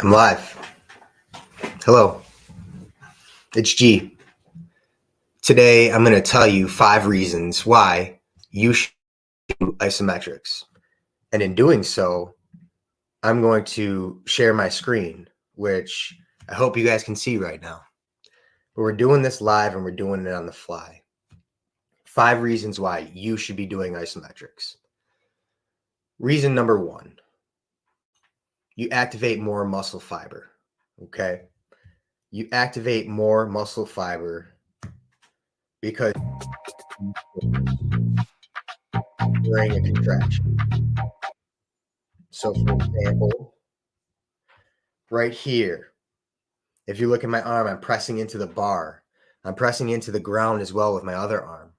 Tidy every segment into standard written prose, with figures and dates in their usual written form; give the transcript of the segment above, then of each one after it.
I'm live. Hello, it's G. Today I'm going to tell you 5 reasons why you should do isometrics. And in doing so, I'm going to share my screen, which I hope you guys can see right now. But we're doing this live and we're doing it on the fly. 5 reasons why you should be doing isometrics. Reason number 1, you activate more muscle fiber. Okay? You activate more muscle fiber because during a contraction. So for example, right here, if you look at my arm, I'm pressing into the bar. I'm pressing into the ground as well with my other arm.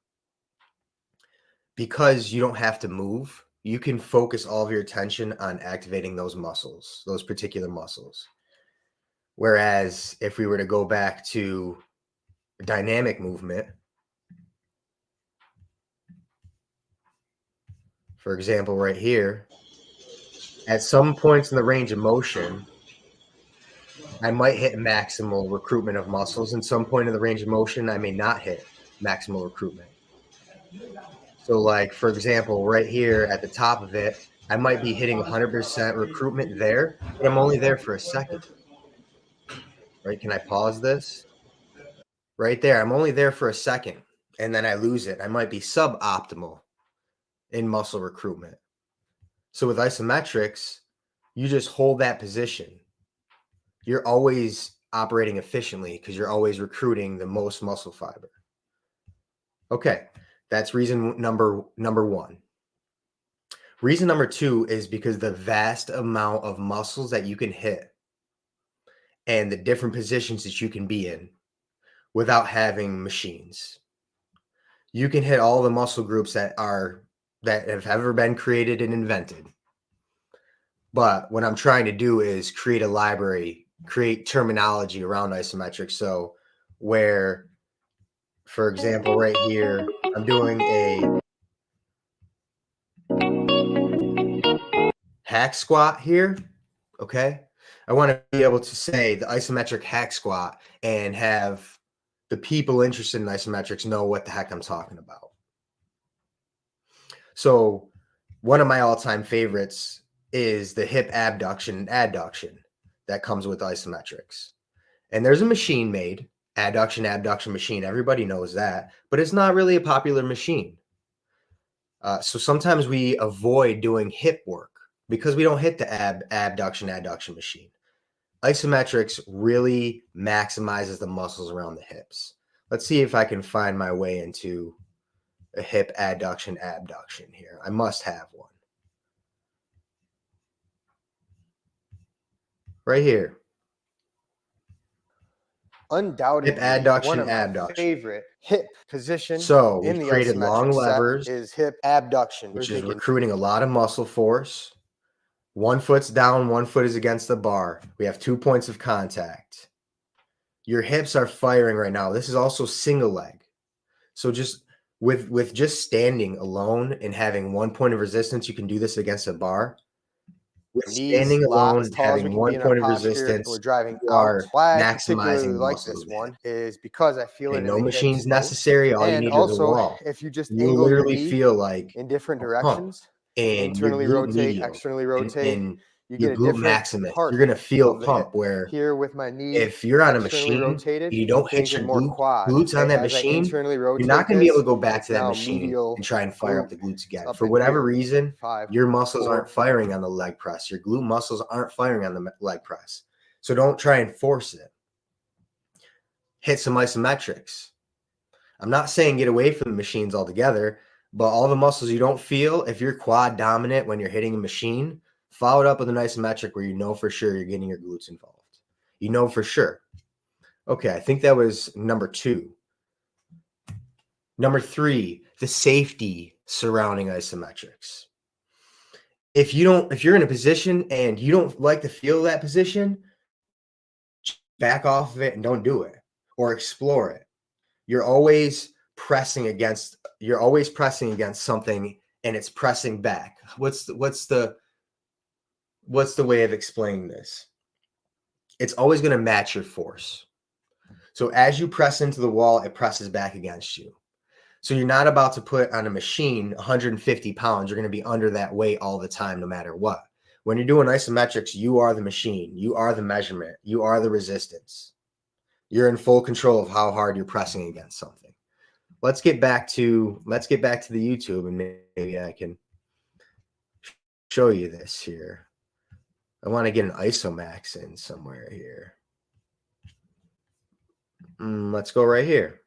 Because you don't have to move, you can focus all of your attention on activating those muscles, those particular muscles. Whereas if we were to go back to dynamic movement, for example, right here, at some points in the range of motion, I might hit maximal recruitment of muscles. And some point in the range of motion, I may not hit maximal recruitment. So like, for example, right here at the top of it, I might be hitting 100% recruitment there, but I'm only there for a second. Right? Can I pause this? Right there, I'm only there for a second, and then I lose it. I might be suboptimal in muscle recruitment. So with isometrics, you just hold that position. You're always operating efficiently because you're always recruiting the most muscle fiber. Okay, that's reason number 1. Reason number 2 is because the vast amount of muscles that you can hit and the different positions that you can be in without having machines. You can hit all the muscle groups that have ever been created and invented. But what I'm trying to do is create a library, create terminology around isometrics. So where, for example, right here, I'm doing a hack squat here, okay? I want to be able to say the isometric hack squat and have the people interested in isometrics know what the heck I'm talking about. So one of my all-time favorites is the hip abduction and adduction that comes with isometrics. And there's a machine made, adduction machine. Everybody knows that, but it's not really a popular machine. So sometimes we avoid doing hip work because we don't hit the abduction adduction machine. Isometrics really maximizes the muscles around the hips. Let's see if I can find my way into a hip adduction abduction here. I must have one. Right here. Undoubtedly, hip adduction one of my abduction. favorite hip position So in we've the created long isometric levers, set is hip abduction, which is recruiting a lot of muscle force. One foot's down, one foot is against the bar. We have 2 points of contact. Your hips are firing right now. This is also single leg. So just with just standing alone and having 1 point of resistance, you can do this against a bar. With standing alone and having 1 point of resistance, we're driving you out. are Why I maximizing particularly the like muscles this of the one hip. is because I feel it in No the machines hips most. necessary. All you And need is a also, wall. if you just You angle your literally knee feel like in different a pump, directions, and internally your glute rotate, medial externally rotate, and you your get a glute different maximus, part you're gonna feel a of the pump hip. where Here with my knee if you're on a externally machine rotated, and you I'm don't hit your thinking more quad. glutes on Okay? that As I machine, internally you're rotate not gonna be able this, to go back it's to that now machine medial and try and fire up the glute glutes again. up For in whatever here. reason, 5, your muscles 4, aren't firing on the leg press. Your glute muscles aren't firing on the leg press. So don't try and force it. Hit some isometrics. I'm not saying get away from the machines altogether, but all the muscles you don't feel, if you're quad dominant when you're hitting a machine, follow it up with an isometric where you know for sure you're getting your glutes involved. You know for sure. Okay, I think that was number 2. Number 3, the safety surrounding isometrics. If you're in a position and you don't like the feel of that position, back off of it and don't do it or explore it. You're always pressing against something and it's pressing back. What's the way of explaining this? it's always going to match your force. So as you press into the wall, it presses back against you. So you're not about to put on a machine 150 pounds. You're going to be under that weight all the time, no matter what. When you're doing isometrics, you are the machine. You are the measurement. You are the resistance. You're in full control of how hard you're pressing against something. Let's get back to the YouTube, and maybe I can show you this here. I want to get an Isomax in somewhere here. Let's go right here.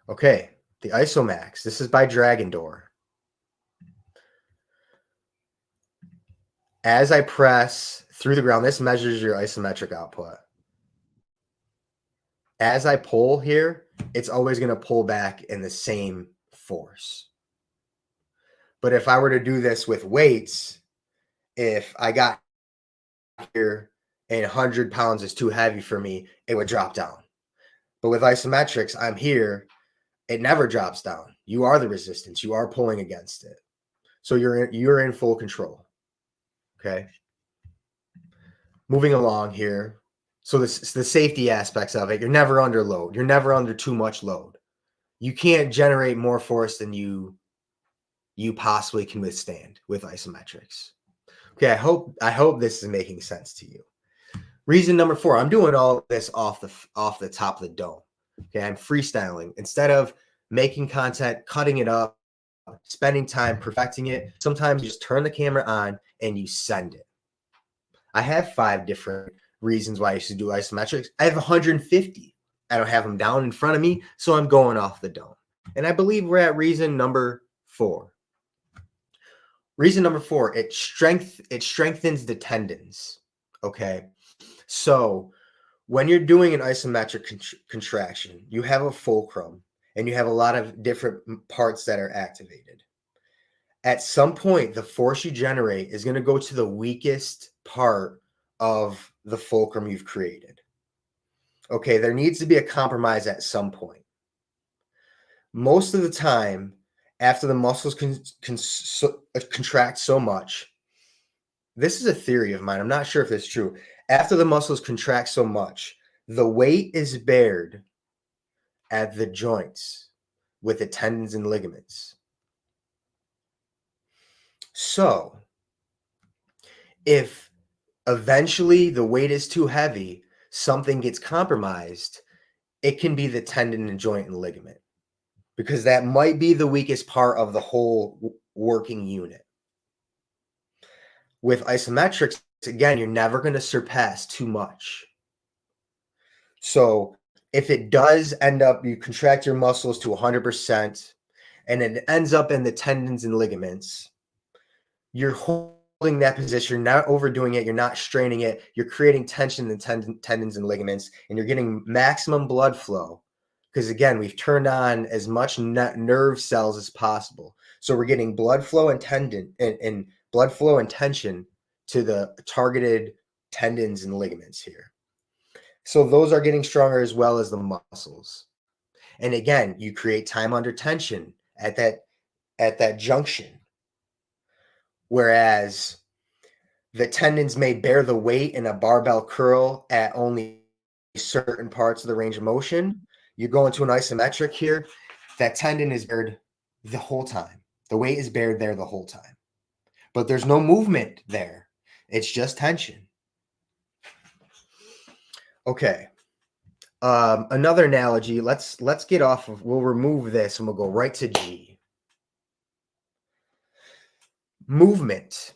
Okay, the Isomax. This is by Dragon Door. As I press through the ground, this measures your isometric output. As I pull here, it's always going to pull back in the same force. But if I were to do this with weights, if I got here and 100 pounds is too heavy for me, it would drop down. But with isometrics, I'm here, it never drops down. You are the resistance. You are pulling against it. So you're in full control. Okay. Moving along here. So the safety aspects of it, you're never under load. You're never under too much load. You can't generate more force than you possibly can withstand with isometrics. Okay, I hope this is making sense to you. Reason number 4, I'm doing all this off the top of the dome. Okay, I'm freestyling. Instead of making content, cutting it up, spending time perfecting it, sometimes you just turn the camera on and you send it. I have 5 different reasons why you should do isometrics. I have 150. I don't have them down in front of me, so I'm going off the dome. And I believe we're at reason number 4. Reason number 4, it strengthens the tendons. Okay, so when you're doing an isometric contraction, you have a fulcrum and you have a lot of different parts that are activated. At some point, the force you generate is going to go to the weakest part of the fulcrum you've created. Okay, there needs to be a compromise at some point. Most of the time, after the muscles contract so much, this is a theory of mine. I'm not sure if it's true. After the muscles contract so much, the weight is bared at the joints with the tendons and ligaments. So if eventually the weight is too heavy, something gets compromised, it can be the tendon and joint and ligament, because that might be the weakest part of the whole working unit. With isometrics, again, you're never going to surpass too much. So if it does end up, you contract your muscles to 100% and it ends up in the tendons and ligaments, you're holding that position, you're not overdoing it, you're not straining it, you're creating tension in the tendons and ligaments, and you're getting maximum blood flow. Because again, we've turned on as much nerve cells as possible. So we're getting blood flow and blood flow and tension to the targeted tendons and ligaments here. So those are getting stronger as well as the muscles. And again, you create time under tension at that junction. Whereas the tendons may bear the weight in a barbell curl at only certain parts of the range of motion. You go into an isometric here, that tendon is bared the whole time. The weight is bared there the whole time. But there's no movement there. It's just tension. Okay. Another analogy, let's get off of, we'll remove this and we'll go right to G. Movement.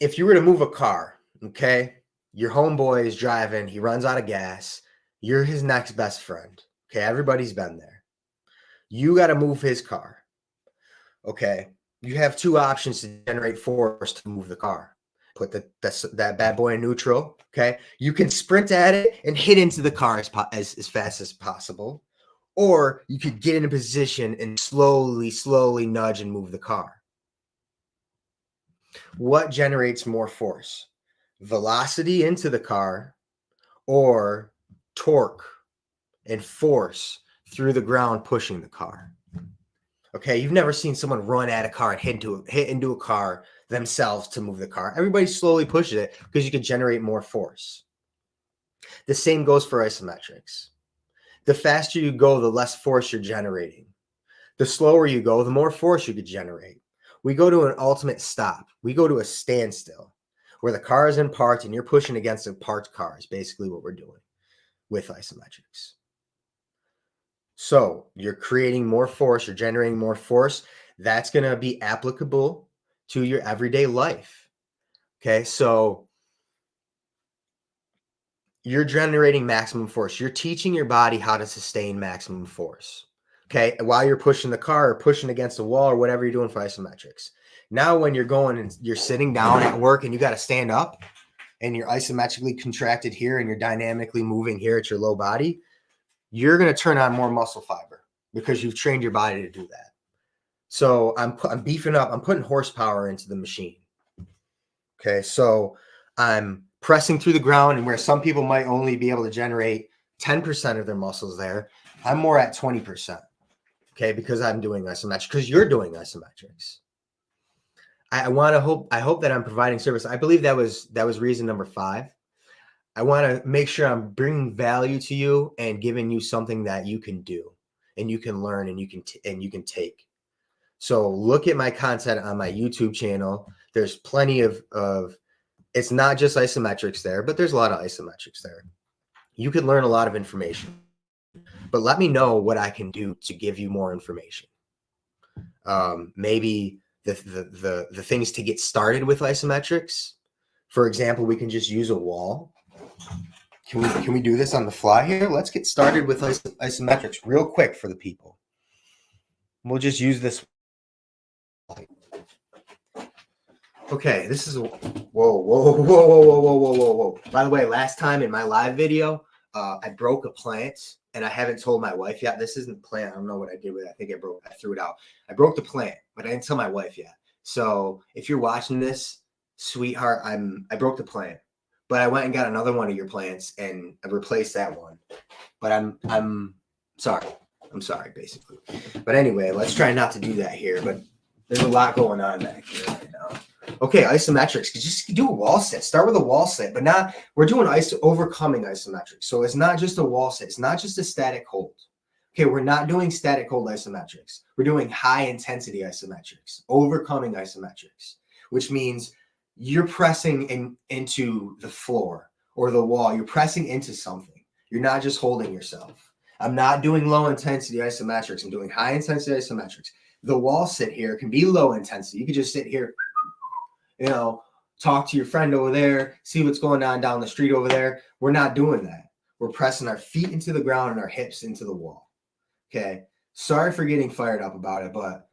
If you were to move a car, okay, your homeboy is driving, he runs out of gas, you're his next best friend. Okay, everybody's been there. You got to move his car. Okay, you have 2 options to generate force to move the car. Put that bad boy in neutral. Okay, you can sprint at it and hit into the car as fast as possible, or you could get in a position and slowly nudge and move the car. What generates more force? Velocity into the car or torque and force through the ground pushing the car? Okay, you've never seen someone run at a car and hit into a car themselves to move the car. Everybody slowly pushes it because you can generate more force. The same goes for isometrics. The faster you go, the less force you're generating. The slower you go, the more force you could generate. We go to an ultimate stop. We go to a standstill where the car is in parked and you're pushing against a parked car is basically what we're doing with isometrics. So you're creating more force, you're generating more force. That's going to be applicable to your everyday life. Okay, so you're generating maximum force. You're teaching your body how to sustain maximum force. Okay, while you're pushing the car or pushing against a wall or whatever you're doing for isometrics. Now, when you're going and you're sitting down at work and you got to stand up and you're isometrically contracted here and you're dynamically moving here at your low body, you're going to turn on more muscle fiber because you've trained your body to do that. So I'm beefing up, I'm putting horsepower into the machine. Okay, so I'm pressing through the ground, and where some people might only be able to generate 10% of their muscles there, I'm more at 20%. Okay, because I'm doing isometrics, because you're doing isometrics. I hope that I'm providing service. I believe that was reason number 5. I want to make sure I'm bringing value to you and giving you something that you can do and you can learn and you can take. So look at my content on my YouTube channel. There's plenty of it's not just isometrics there, but there's a lot of isometrics there. You can learn a lot of information, but let me know what I can do to give you more information. Maybe the things to get started with isometrics. For example, we can just use a wall. Can we do this on the fly here? Let's get started with isometrics real quick for the people. We'll just use this. Okay, this is whoa. By the way, last time in my live video, I broke a plant and I haven't told my wife yet. This isn't the plant. I don't know what I did with it. I think I threw it out. I broke the plant, but I didn't tell my wife yet. So if you're watching this, sweetheart, I broke the plant. But I went and got another one of your plants and I replaced that one. But I'm sorry. I'm sorry, basically. But anyway, let's try not to do that here. But there's a lot going on back here right now. Okay, isometrics. Just do a wall sit. Start with a wall sit, but not. We're doing overcoming isometrics. So it's not just a wall sit. It's not just a static hold. Okay, we're not doing static hold isometrics. We're doing high intensity isometrics, overcoming isometrics, which means you're pressing into the floor or the wall. You're pressing into something. You're not just holding yourself. I'm not doing low intensity isometrics. I'm doing high intensity isometrics. The wall sit here can be low intensity. You could just sit here, talk to your friend over there, see what's going on down the street over there. We're not doing that. We're pressing our feet into the ground and our hips into the wall. Okay. Sorry for getting fired up about it, but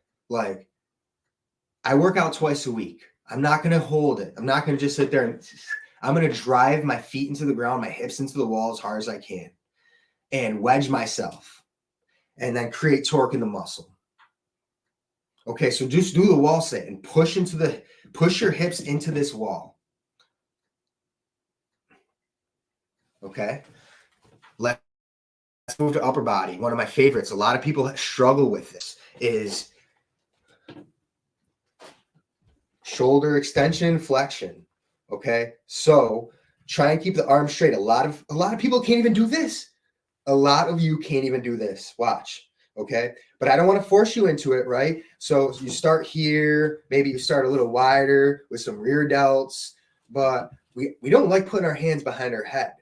I work out twice a week. I'm not going to hold it. I'm not going to just sit there and I'm going to drive my feet into the ground, my hips into the wall as hard as I can and wedge myself and then create torque in the muscle. Okay, so just do the wall sit and push your hips into this wall. Okay, let's move to upper body. One of my favorites. A lot of people that struggle with this is shoulder extension, flexion. Okay, so try and keep the arms straight. A lot of people can't even do this. A lot of you can't even do this. Watch. Okay, but I don't want to force you into it, right? So you start here, maybe you start a little wider with some rear delts, but we don't like putting our hands behind our head.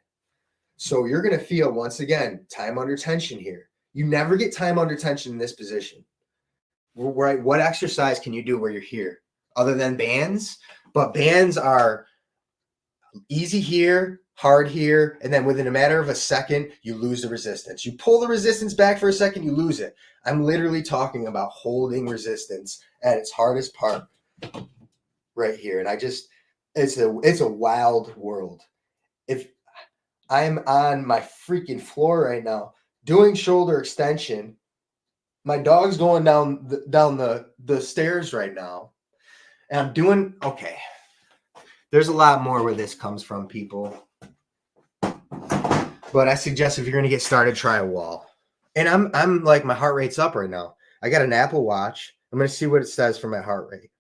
So you're going to feel, once again, time under tension here. You never get time under tension in this position. Right? What exercise can you do where you're here other than bands? But bands are easy here, hard here, and then within a matter of a second, you lose the resistance. You pull the resistance back for a second, you lose it. I'm literally talking about holding resistance at its hardest part right here. And it's a wild world. If I'm on my freaking floor right now doing shoulder extension, my dog's going down the stairs right now, and I'm doing okay. There's a lot more where this comes from, people. But I suggest if you're going to get started, try a wall. And I'm like, my heart rate's up right now. I got an Apple Watch. I'm going to see what it says for my heart rate.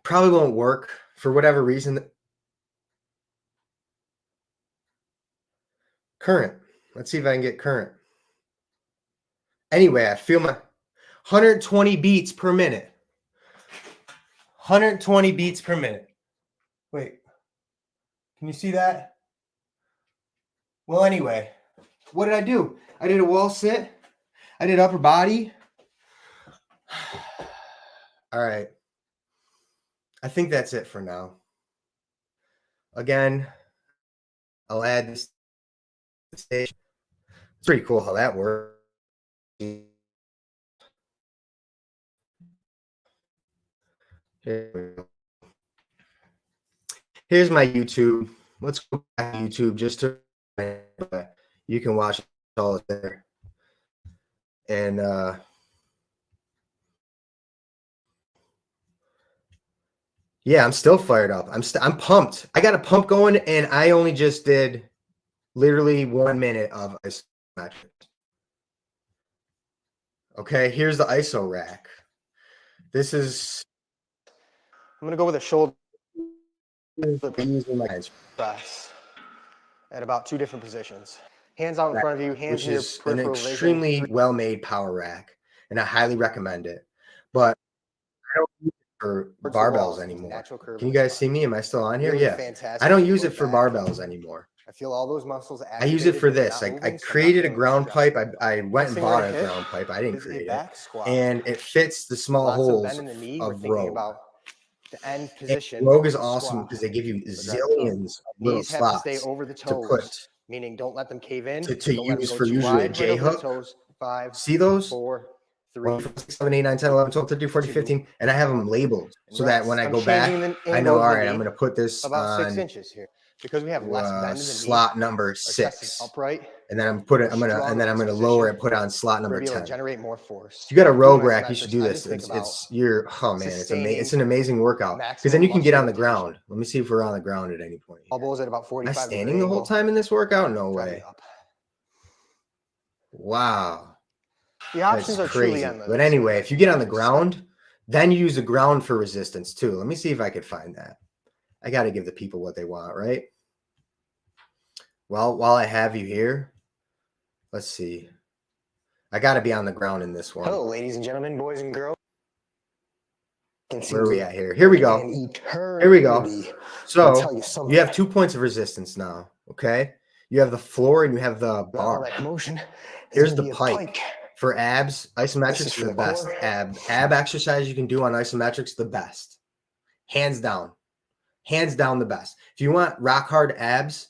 Probably won't work for whatever reason. Current. Let's see if I can get current. Anyway, I feel my 120 beats per minute. 120 beats per minute. Wait. Can you see that? Well, anyway, what did I do? I did a wall sit. I did upper body. All right. I think that's it for now. Again, I'll add this station. It's pretty cool how that works. Here's my YouTube. Let's go back to YouTube just to you can watch all there. And yeah, I'm still fired up. I'm pumped. I got a pump going, and I only just did literally 1 minute of isometrics. Okay, here's the ISO rack. This is. I'm gonna go with a shoulder Using my hands, press at about 2 different positions. Hands out in front of you, hands which in your is an peripheral vision. extremely well-made power rack, and I highly recommend it. But I don't use it for barbells anymore. Can you guys see me? Am I still on here? Really Yeah. fantastic I don't when you use it look for back. barbells anymore. I feel all those muscles I use it activated, for but they're this. not I moving, so I'm not created a feeling ground stress. pipe. I went and thing bought we're a gonna hit ground pipe. I didn't is a create it. back squat. And it fits the small Lots of holes bend in the knee. We're of thinking Rogue. about the end And position. Rogue is of the awesome squat. because they give you So grab the thumb. zillions of little Knees have to slots stay over the to toes, put meaning don't let them cave in. to Don't let them use go for too usually a wide. J Right over the hook. toes. 5, See those? 4, 1, 3, 4, 6, 7, 8, 9, 10, 11, 12, 13, 14, 15, and I have them labeled so that when I I'm go back, changing the I angle know, of all the right, I'm knee going to put this about 6 on inches here because we have less bend in the knee. slot number Our chest is 6, upright. and then I'm We're gonna strong in this lower position. and put it on slot We're number gonna be able 10. to generate more force. If you got a Doing rogue rack, you should isometrics, do I this. just think about It's your man. It's amazing. It's an amazing workout because then maximum you can get on muscle the rotation. ground. Let me see if we're on the ground at any point. Elbows at about Am I 45 standing degree the whole angle. time in this workout? No Drive way. it up. Wow. The options That's are truly crazy. endless. But anyway, if you get on the ground, then you use the ground for resistance too. Let me see if I could find that. I got to give the people what they want, right? Well, while I have you here, let's see. I got to be on the ground in this one. Hello, ladies and gentlemen, boys and girls. Where are we at here? Here we go. Here we go. So you have 2 points of resistance now, okay? You have the floor and you have the bar. Here's the pike. For abs, isometrics are the best. Ab exercise you can do on isometrics, the best. Hands down. Hands down the best. If you want rock hard abs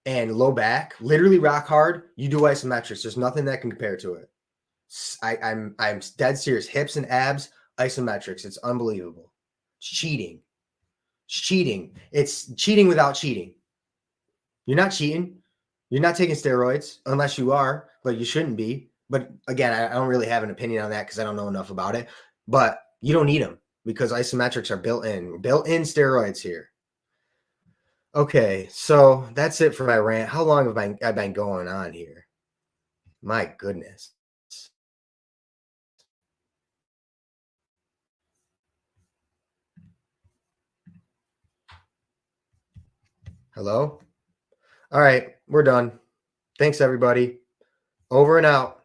and low back, literally rock hard, you do isometrics. There's nothing that can compare to it. I'm dead serious. Hips and abs, isometrics. It's unbelievable. It's cheating. It's cheating. It's cheating without cheating. You're not cheating. You're not taking steroids unless you are, but you shouldn't be. But again, I don't really have an opinion on that because I don't know enough about it. But you don't need them because isometrics are built-in steroids here. Okay, so that's it for my rant. How long have I been going on here? My goodness. Hello? All right, we're done. Thanks, everybody. Over and out.